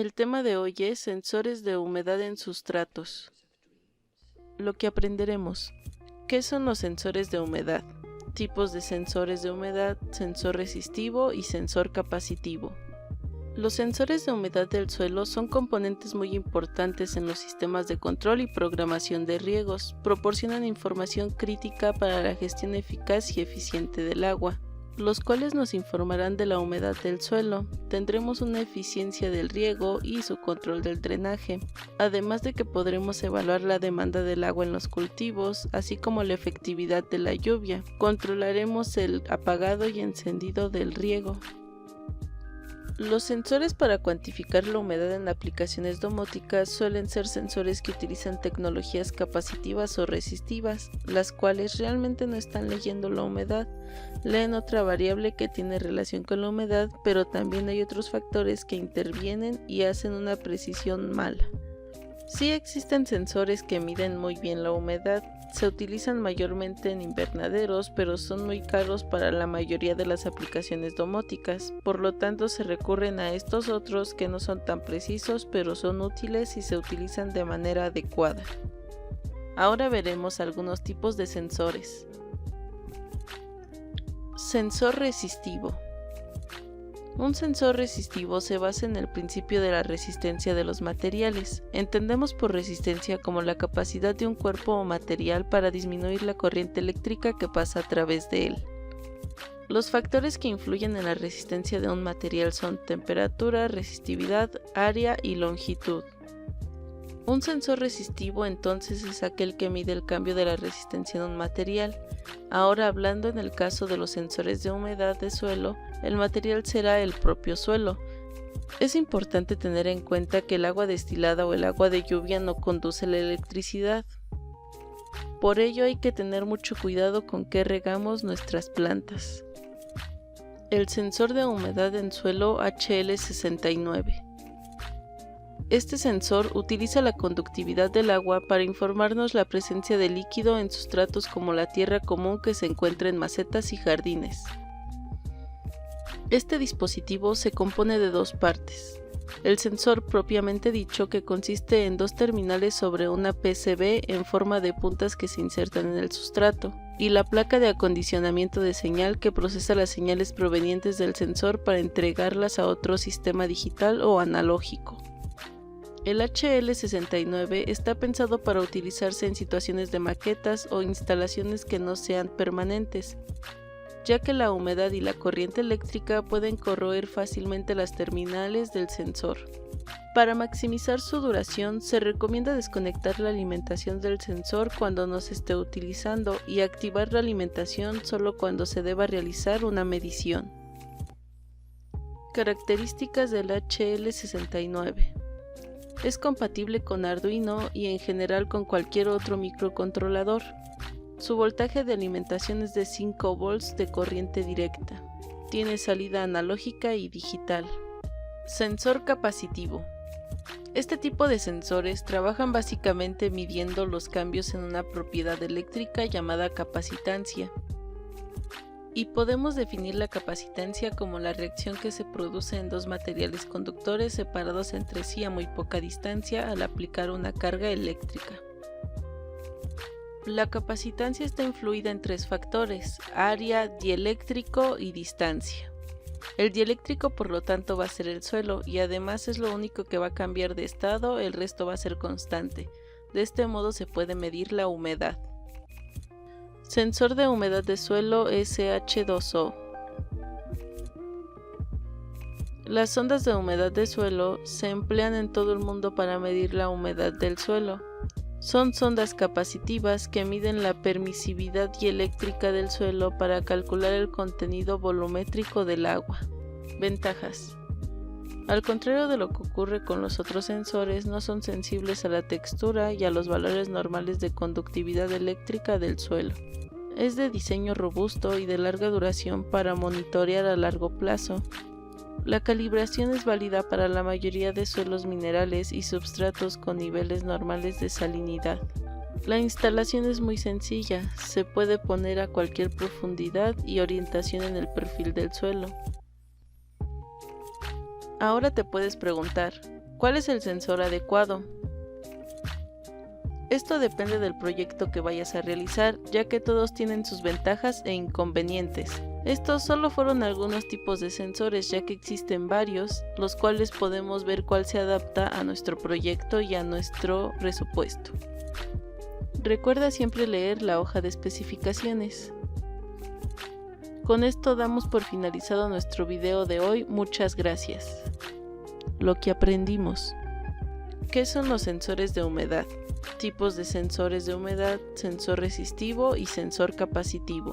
El tema de hoy es sensores de humedad en sustratos. Lo que aprenderemos: ¿qué son los sensores de humedad? Tipos de sensores de humedad, sensor resistivo y sensor capacitivo. Los sensores de humedad del suelo son componentes muy importantes en los sistemas de control y programación de riegos. Proporcionan información crítica para la gestión eficaz y eficiente del agua, los cuales nos informarán de la humedad del suelo. Tendremos una eficiencia del riego y su control del drenaje, además de que podremos evaluar la demanda del agua en los cultivos, así como la efectividad de la lluvia. Controlaremos el apagado y encendido del riego. Los sensores para cuantificar la humedad en aplicaciones domóticas suelen ser sensores que utilizan tecnologías capacitivas o resistivas, las cuales realmente no están leyendo la humedad, leen otra variable que tiene relación con la humedad, pero también hay otros factores que intervienen y hacen una precisión mala. Sí existen sensores que miden muy bien la humedad, se utilizan mayormente en invernaderos, pero son muy caros para la mayoría de las aplicaciones domóticas, por lo tanto se recurren a estos otros que no son tan precisos, pero son útiles y se utilizan de manera adecuada. Ahora veremos algunos tipos de sensores. Sensor resistivo. Un sensor resistivo se basa en el principio de la resistencia de los materiales. Entendemos por resistencia como la capacidad de un cuerpo o material para disminuir la corriente eléctrica que pasa a través de él. Los factores que influyen en la resistencia de un material son temperatura, resistividad, área y longitud. Un sensor resistivo entonces es aquel que mide el cambio de la resistencia de un material. Ahora, hablando en el caso de los sensores de humedad de suelo, el material será el propio suelo. Es importante tener en cuenta que el agua destilada o el agua de lluvia no conduce la electricidad. Por ello hay que tener mucho cuidado con qué regamos nuestras plantas. El sensor de humedad en suelo HL69. Este sensor utiliza la conductividad del agua para informarnos la presencia de líquido en sustratos como la tierra común que se encuentra en macetas y jardines. Este dispositivo se compone de dos partes: el sensor propiamente dicho, que consiste en dos terminales sobre una PCB en forma de puntas que se insertan en el sustrato, y la placa de acondicionamiento de señal que procesa las señales provenientes del sensor para entregarlas a otro sistema digital o analógico. El HL69 está pensado para utilizarse en situaciones de maquetas o instalaciones que no sean permanentes, ya que la humedad y la corriente eléctrica pueden corroer fácilmente las terminales del sensor. Para maximizar su duración, se recomienda desconectar la alimentación del sensor cuando no se esté utilizando y activar la alimentación solo cuando se deba realizar una medición. Características del HL69. Es compatible con Arduino y en general con cualquier otro microcontrolador. Su voltaje de alimentación es de 5 volts de corriente directa. Tiene salida analógica y digital. Sensor capacitivo. Este tipo de sensores trabajan básicamente midiendo los cambios en una propiedad eléctrica llamada capacitancia. Y podemos definir la capacitancia como la reacción que se produce en dos materiales conductores separados entre sí a muy poca distancia al aplicar una carga eléctrica. La capacitancia está influida en tres factores: área, dieléctrico y distancia. El dieléctrico, por lo tanto, va a ser el suelo, y además es lo único que va a cambiar de estado, el resto va a ser constante. De este modo se puede medir la humedad. Sensor de humedad de suelo SH2O. Las sondas de humedad de suelo se emplean en todo el mundo para medir la humedad del suelo. Son sondas capacitivas que miden la permisividad dieléctrica del suelo para calcular el contenido volumétrico del agua. Ventajas. Al contrario de lo que ocurre con los otros sensores, no son sensibles a la textura y a los valores normales de conductividad eléctrica del suelo. Es de diseño robusto y de larga duración para monitorear a largo plazo. La calibración es válida para la mayoría de suelos minerales y substratos con niveles normales de salinidad. La instalación es muy sencilla, se puede poner a cualquier profundidad y orientación en el perfil del suelo. Ahora te puedes preguntar, ¿Cuál es el sensor adecuado? Esto depende del proyecto que vayas a realizar, ya que todos tienen sus ventajas e inconvenientes. Estos solo fueron algunos tipos de sensores, ya que existen varios, los cuales podemos ver cuál se adapta a nuestro proyecto y a nuestro presupuesto. Recuerda siempre leer la hoja de especificaciones. Con esto damos por finalizado nuestro video de hoy. Muchas gracias. Lo que aprendimos. ¿Qué son los sensores de humedad? Tipos de sensores de humedad, sensor resistivo y sensor capacitivo.